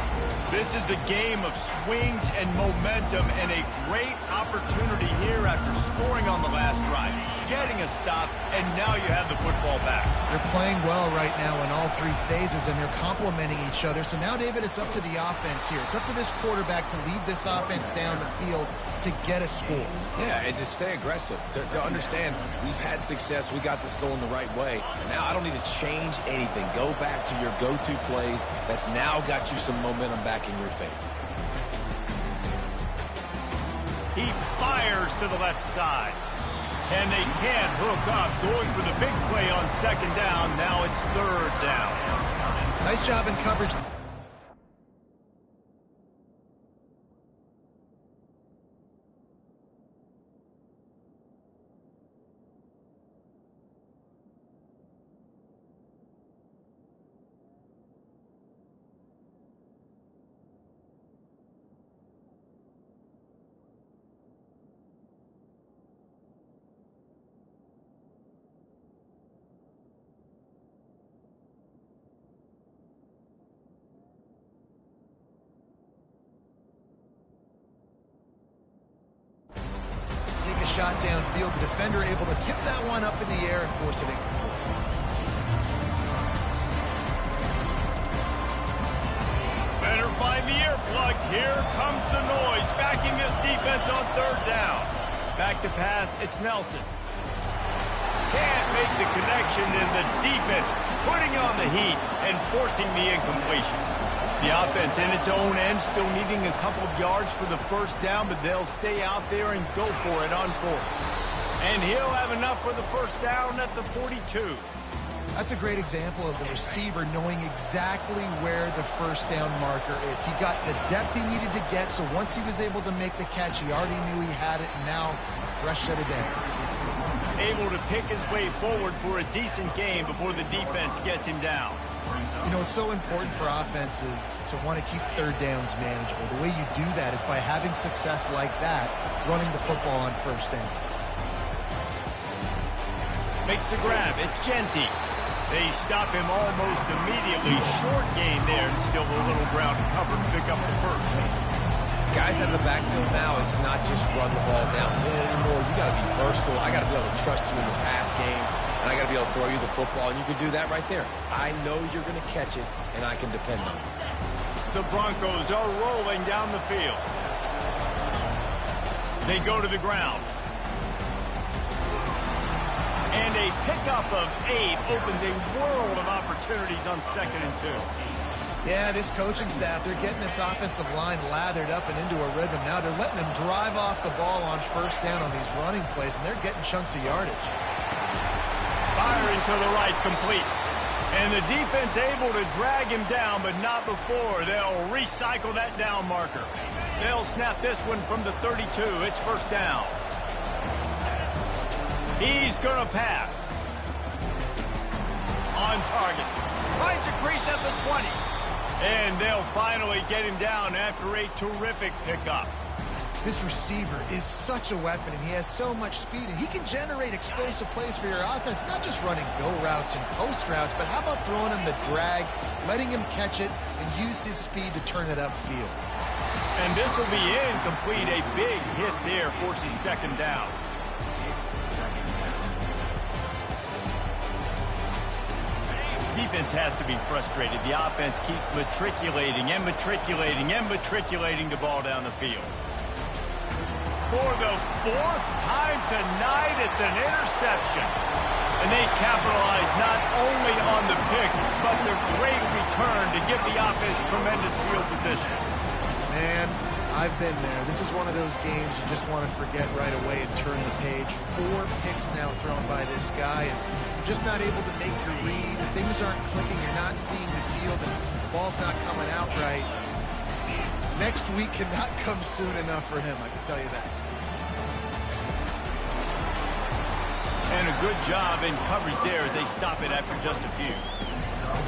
This is a game of swings and momentum, and a great opportunity here after scoring on the last drive, getting a stop, and now you have the football back. They're playing well right now in all 3 phases, and they're complementing each other. So now, David, it's up to the offense here. It's up to this quarterback to lead this offense down the field to get a score. Yeah, and to stay aggressive, to understand we've had success, we got this going the right way. Now I don't need to change anything. Go back to your go-to plays. That's now got you some momentum back in your favor. He fires to the left side. And they can't hook up, going for the big play on 2nd down. Now it's 3rd down. Nice job in coverage. Shot downfield, the defender able to tip that one up in the air and force it incomplete. Better find the earplugs. Here comes the noise, backing this defense on 3rd down. Back to pass, it's Nelson. Can't make the connection, and the defense putting on the heat and forcing the incompletion. The offense in its own end still needing a couple of yards for the 1st down, but they'll stay out there and go for it on 4th. And he'll have enough for the 1st down at the 42. That's a great example of the receiver knowing exactly where the 1st down marker is. He got the depth he needed to get, so once he was able to make the catch, he already knew he had it, and now a fresh set of downs. Able to pick his way forward for a decent game before the defense gets him down. You know, it's so important for offenses to want to keep 3rd downs manageable. The way you do that is by having success like that, running the football on 1st down. Makes the grab. It's Genty. They stop him almost immediately. Short gain there, and still a little ground to cover to pick up the 1st. Guys out of the backfield now, it's not just run the ball downhill anymore. You got to be versatile. I got to be able to trust you in the pass game. And I got to be able to throw you the football, and you can do that right there. I know you're going to catch it, and I can depend on it. The Broncos are rolling down the field. They go to the ground. And a pickup of 8 opens a world of opportunities on 2nd and 2. Yeah, this coaching staff, they're getting this offensive line lathered up and into a rhythm. Now they're letting them drive off the ball on first down on these running plays, and they're getting chunks of yardage. Firing to the right, complete. And the defense able to drag him down, but not before. They'll recycle that down marker. They'll snap this one from the 32. It's first down. He's going to pass. On target. Finds a crease at the 20. And they'll finally get him down after a terrific pickup. This receiver is such a weapon, and he has so much speed, and he can generate explosive plays for your offense, not just running go routes and post routes, but how about throwing him the drag, letting him catch it, and use his speed to turn it upfield. And this will be incomplete. A big hit there forces second down. Defense has to be frustrated. The offense keeps matriculating and matriculating and matriculating the ball down the field. For the fourth time tonight, it's an interception. And they capitalize not only on the pick, but their great return to give the offense tremendous field position. Man, I've been there. This is one of those games you just want to forget right away and turn the page. 4 picks now thrown by this guy, and you're just not able to make your reads. Things aren't clicking. You're not seeing the field, and the ball's not coming out right. Next week cannot come soon enough for him, I can tell you that. And a good job in coverage there as they stop it after just a few.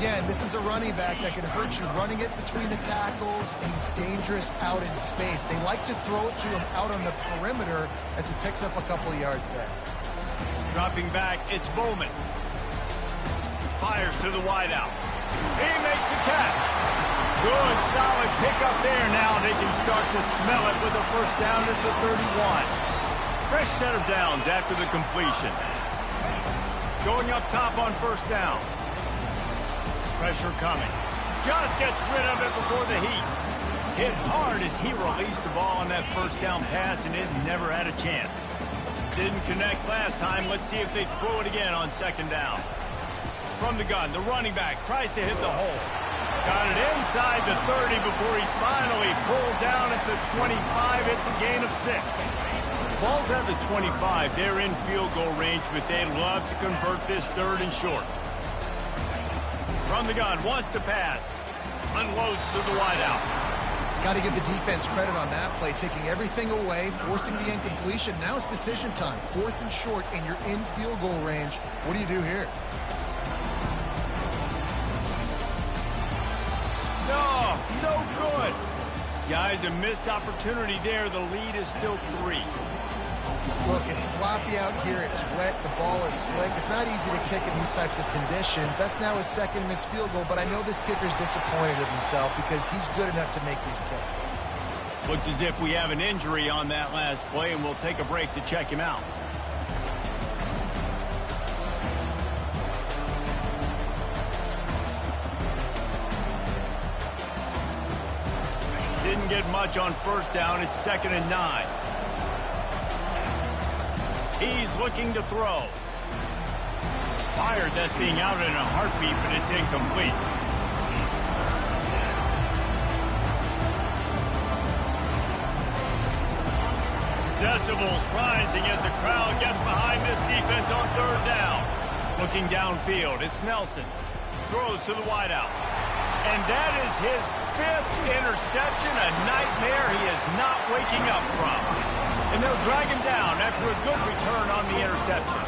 Again, this is a running back that can hurt you running it between the tackles, and he's dangerous out in space. They like to throw it to him out on the perimeter as he picks up a couple of yards there. Dropping back, it's Bowman. Fires to the wideout. He makes the catch. Good, solid pickup there. Now they can start to smell it with a first down at the 31. Fresh set of downs after the completion. Going up top on first down. Pressure coming. Just gets rid of it before the heat. Hit hard as he released the ball on that first down pass, and it never had a chance. Didn't connect last time. Let's see if they throw it again on second down. From the gun, the running back tries to hit the hole. Got it inside the 30 before he's finally pulled down at the 25. It's a gain of 6. Ball's at the 25. They're in field goal range, but they'd love to convert this third and short. From the gun, wants to pass. Unloads to the wideout. Got to give the defense credit on that play, taking everything away, forcing the incompletion. Now it's decision time. 4th and short, and you're in field goal range. What do you do here? No good. Guys, a missed opportunity there. The lead is still 3. Look, it's sloppy out here. It's wet. The ball is slick. It's not easy to kick in these types of conditions. That's now his second missed field goal, but I know this kicker's disappointed with himself because he's good enough to make these kicks. Looks as if we have an injury on that last play, and we'll take a break to check him out. Didn't get much on first down. It's 2nd and 9. He's looking to throw. Fired that thing out in a heartbeat, but it's incomplete. Decibels rising as the crowd gets behind this defense on third down. Looking downfield, it's Nelson. Throws to the wideout. And that is his 5th interception, a nightmare he is not waking up from. And they'll drag him down after a good return on the interception.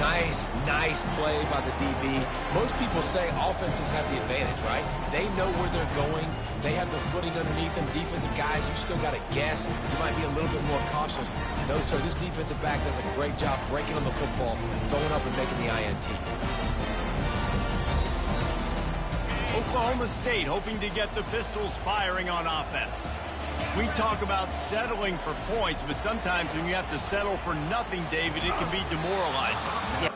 Nice play by the DB. Most people say offenses have the advantage, right? They know where they're going. They have their footing underneath them. Defensive guys, you still got to guess. You might be a little bit more cautious. No, sir, this defensive back does a great job breaking on the football, going up and making the INT. Oklahoma State hoping to get the Pistols firing on offense. We talk about settling for points, but sometimes when you have to settle for nothing, David, it can be demoralizing. Yeah.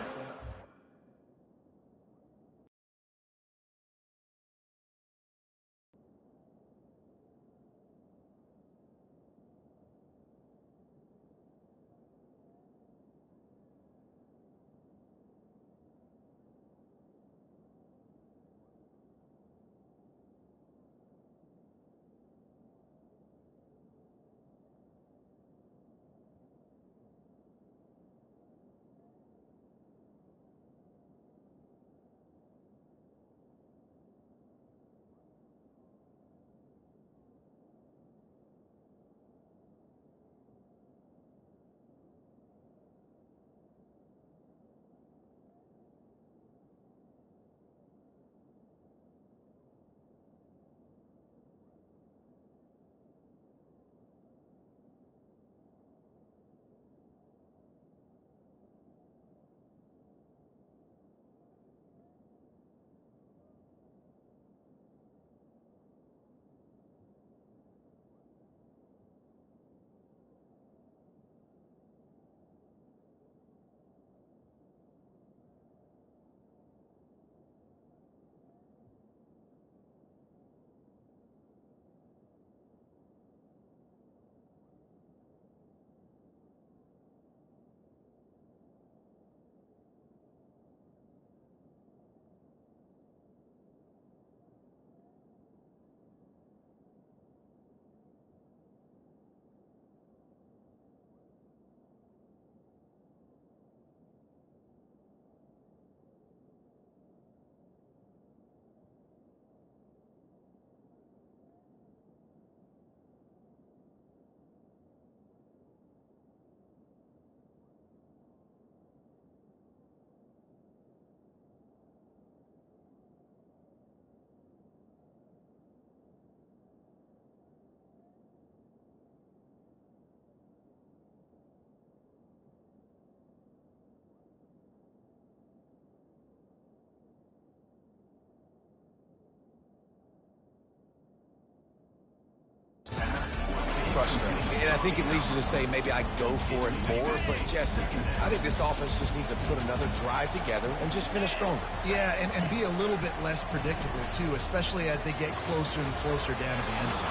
frustrating. And I think it leads you to say maybe I go for it more. But, Jesse, I think this offense just needs to put another drive together and just finish stronger. Yeah, and be a little bit less predictable, too, especially as they get closer and closer down to the end zone.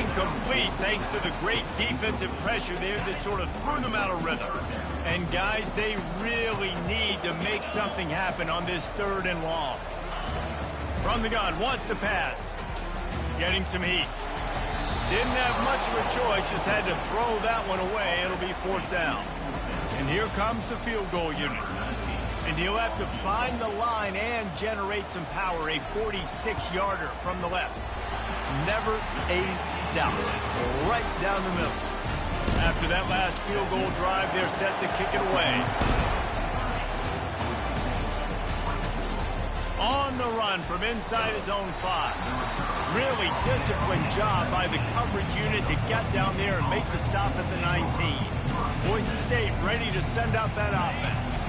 Incomplete thanks to the great defensive pressure there that sort of threw them out of rhythm. And, guys, they really need to make something happen on this 3rd and long. From the gun, wants to pass. Getting some heat. Didn't have much of a choice, just had to throw that one away. It'll be 4th down. And here comes the field goal unit. And he'll have to find the line and generate some power. A 46-yarder from the left. Never a doubt. Right down the middle. After that last field goal drive, they're set to kick it away. On the run from inside his own 5. Really disciplined job by the coverage unit to get down there and make the stop at the 19. Boise State ready to send out that offense.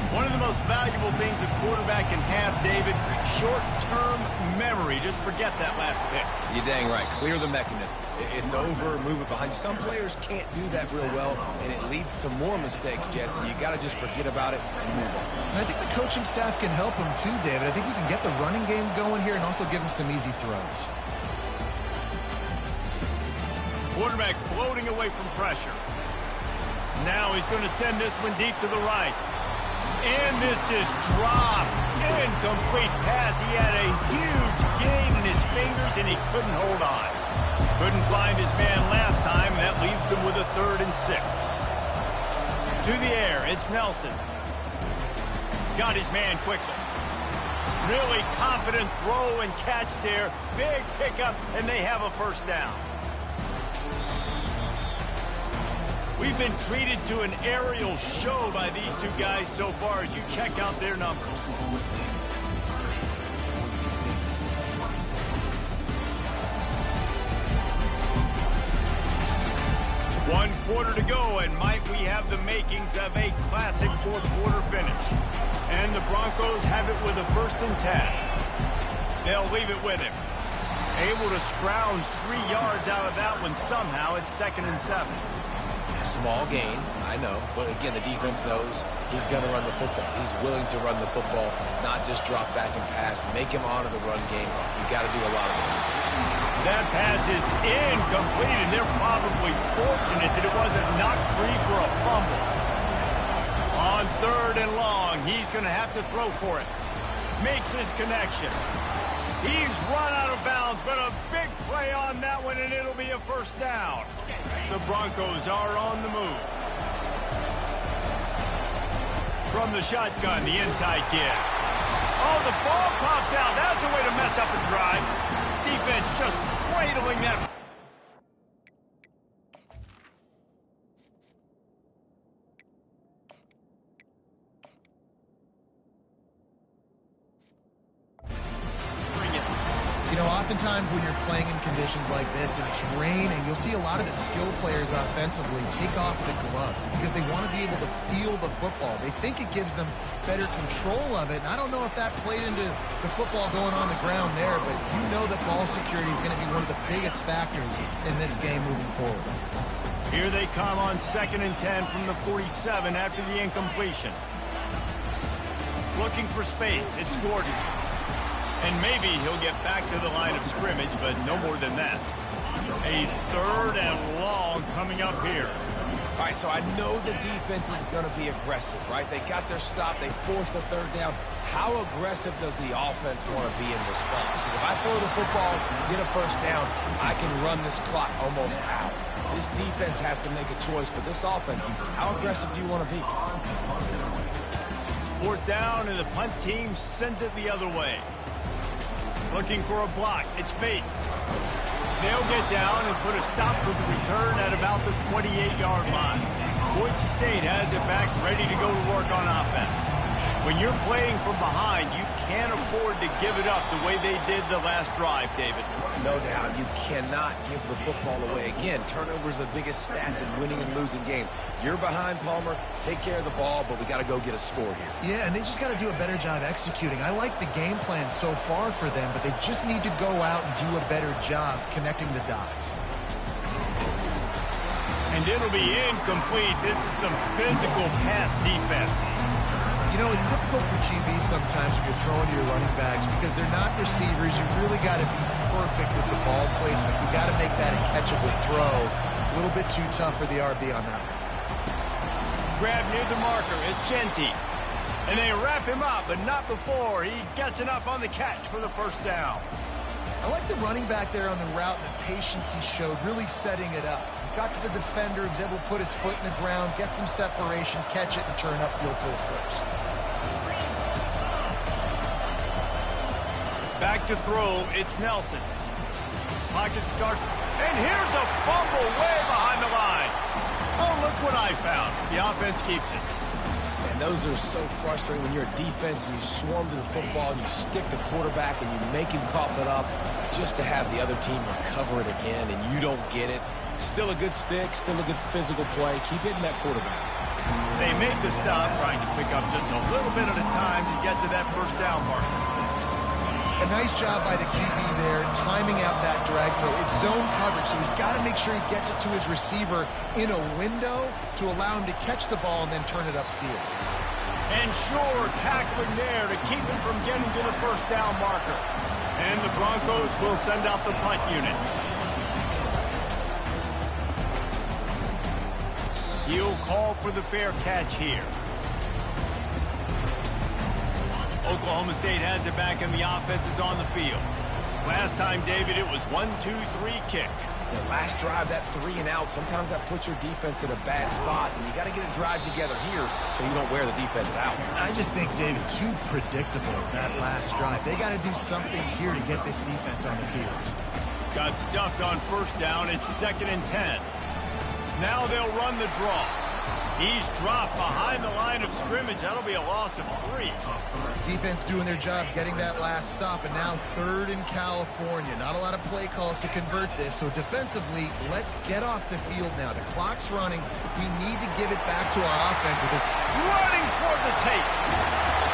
One of the most valuable things a quarterback can have, David, short-term memory. Just forget that last pick. You're dang right. Clear the mechanism. It's over, move it behind you. Some players can't do that real well, and it leads to more mistakes, Jesse. You got to just forget about it and move on. And I think the coaching staff can help him too, David. I think you can get the running game going here and also give him some easy throws. Quarterback floating away from pressure. Now he's going to send this one deep to the right. And this is dropped. Incomplete pass. He had a huge gain in his fingers, and he couldn't hold on. Couldn't find his man last time, and that leaves them with a 3rd and 6. To the air, it's Nelson. Got his man quickly. Really confident throw and catch there. Big pickup, and they have a 1st down. We've been treated to an aerial show by these two guys so far as you check out their numbers. 1 quarter to go, and might we have the makings of a classic 4th quarter finish. And the Broncos have it with a 1st and 10. They'll leave it with him. Able to scrounge 3 yards out of that one somehow. It's 2nd and 7. Small gain, I know, but again, the defense knows he's going to run the football. He's willing to run the football, not just drop back and pass, make him honor the run game. You got to do a lot of this. That pass is incomplete, and they're probably fortunate that it wasn't knocked free for a fumble. On 3rd and long, he's going to have to throw for it. Makes his connection. He's run out of bounds, but a big play on that one, and it'll be a 1st down. The Broncos are on the move. From the shotgun, the inside give. Oh, the ball popped out. That's a way to mess up a drive. Defense just cradling that. Oftentimes when you're playing in conditions like this and it's raining, you'll see a lot of the skill players offensively take off the gloves because they want to be able to feel the football. They think it gives them better control of it. And I don't know if that played into the football going on the ground there, but you know that ball security is going to be one of the biggest factors in this game moving forward. Here they come on 2nd and 10 from the 47 after the incompletion. Looking for space. It's Gordon. And maybe he'll get back to the line of scrimmage, but no more than that. A 3rd and long coming up here. All right, so I know the defense is going to be aggressive, right? They got their stop. They forced a 3rd down. How aggressive does the offense want to be in response? Because if I throw the football, get a 1st down, I can run this clock almost out. This defense has to make a choice, but this offense, how aggressive do you want to be? 4th down, and the punt team sends it the other way. Looking for a block. It's Bates. They'll get down and put a stop for the return at about the 28-yard line. Boise State has it back, ready to go to work on offense. When you're playing from behind, you can't afford to give it up the way they did the last drive, David. No doubt. You cannot give the football away. Again, turnovers are the biggest stats in winning and losing games. You're behind, Palmer. Take care of the ball, but we got to go get a score here. Yeah, and they just got to do a better job executing. I like the game plan so far for them, but they just need to go out and do a better job connecting the dots. And it'll be incomplete. This is some physical pass defense. You know, it's difficult for QBs sometimes when you're throwing to your running backs because they're not receivers. You really got to be perfect with the ball placement. You got to make that a catchable throw. A little bit too tough for the RB on that one. Grab near the marker. It's Genti. And they wrap him up, but not before he gets enough on the catch for the first down. I like the running back there on the route and the patience he showed, really setting it up. He got to the defender, he was able to put his foot in the ground, get some separation, catch it, and turn upfield for the first. Back to throw, it's Nelson. Pocket starts, and here's a fumble way behind the line. Oh, look what I found. The offense keeps it. And those are so frustrating when you're a defense and you swarm to the football and you stick the quarterback and you make him cough it up just to have the other team recover it again and you don't get it. Still a good stick, still a good physical play. Keep hitting that quarterback. They make the stop, trying to pick up just a little bit at a time to get to that first down mark. A nice job by the QB there, timing out that drag throw. It's zone coverage, so he's got to make sure he gets it to his receiver in a window to allow him to catch the ball and then turn it upfield. And sure, tackling there to keep him from getting to the first down marker. And the Broncos will send out the punt unit. He'll call for the fair catch here. Oklahoma State has it back and the offense is on the field. Last time, David, it was 1-2-3 kick. The last drive, that 3 and out, sometimes that puts your defense in a bad spot, and you got to get a drive together here so you don't wear the defense out. I just think, David, too predictable, that last drive. They got to do something here to get this defense on the field. Got stuffed on first down. It's 2nd and 10. Now they'll run the draw. He's dropped behind the line of scrimmage. That'll be a loss of 3. Defense doing their job, getting that last stop, and now 3rd in California. Not a lot of play calls to convert this, so defensively, let's get off the field now. The clock's running. We need to give it back to our offense with this Running toward the tape.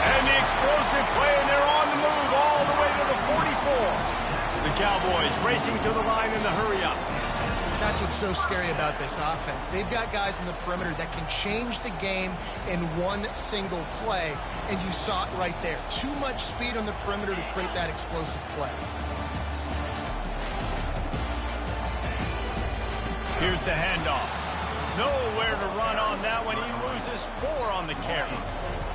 And the explosive play, and they're on the move all the way to the 44. The Cowboys racing to the line in the hurry-up. That's what's so scary about this offense. They've got guys in the perimeter that can change the game in one single play, and you saw it right there. Too much speed on the perimeter to create that explosive play. Here's the handoff. Nowhere to run on that one. He loses 4 on the carry.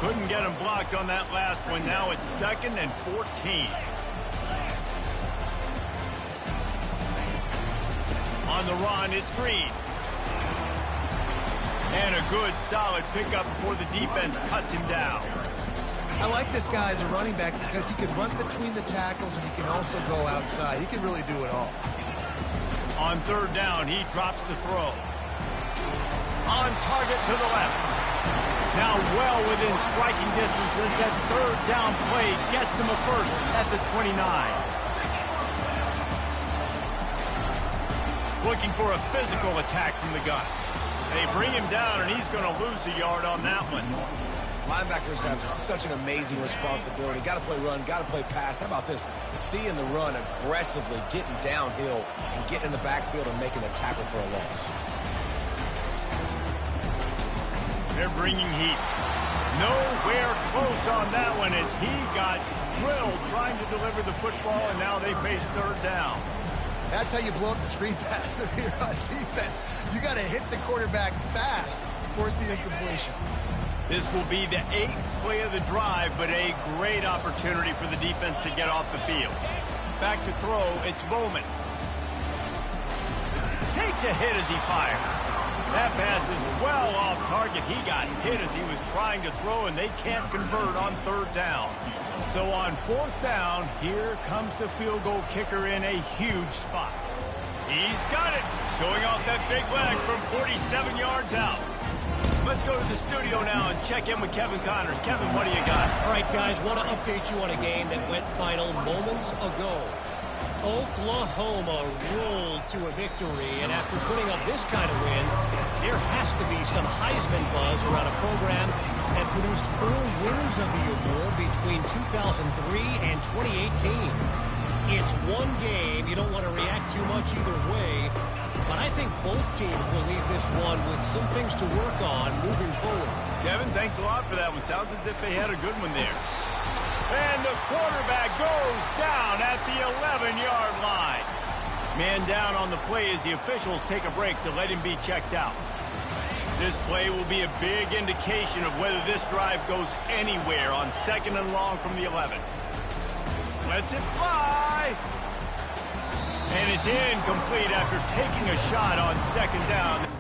Couldn't get him blocked on that last one. Now it's 2nd and 14. On the run, it's Green. And a good, solid pickup before the defense cuts him down. I like this guy as a running back because he can run between the tackles and he can also go outside. He can really do it all. On 3rd down, he drops the throw. On target to the left. Now well within striking distance as that 3rd down play gets him a first at the 29. Looking for a physical attack from the gun. They bring him down, and he's going to lose a yard on that one. Linebackers have such an amazing responsibility. Got to play run, got to play pass. How about this? Seeing the run aggressively, getting downhill, and getting in the backfield and making a tackle for a loss. They're bringing heat. Nowhere close on that one as he got drilled trying to deliver the football, and now they face 3rd down. That's how you blow up the screen pass if you're on defense. You got to hit the quarterback fast, force the incompletion. This will be the 8th play of the drive, but a great opportunity for the defense to get off the field. Back to throw, it's Bowman. Takes a hit as he fires. That pass is well off target. He got hit as he was trying to throw, and they can't convert on 3rd down. So on 4th down, here comes the field goal kicker in a huge spot. He's got it, showing off that big leg from 47 yards out. Let's go to the studio now and check in with Kevin Connors. Kevin, what do you got? All right, guys, want to update you on a game that went final moments ago. Oklahoma rolled to a victory, and after putting up this kind of win, there has to be some Heisman buzz around a program that produced 4 winners of the award between 2003 and 2018. It's one game. You don't want to react too much either way, but I think both teams will leave this one with some things to work on moving forward. Kevin, thanks a lot for that one. Sounds as if they had a good one there. And the quarterback goes down at the 11-yard line. Man down on the play as the officials take a break to let him be checked out. This play will be a big indication of whether this drive goes anywhere on 2nd and long from the 11. Lets it fly. And it's incomplete after taking a shot on 2nd down.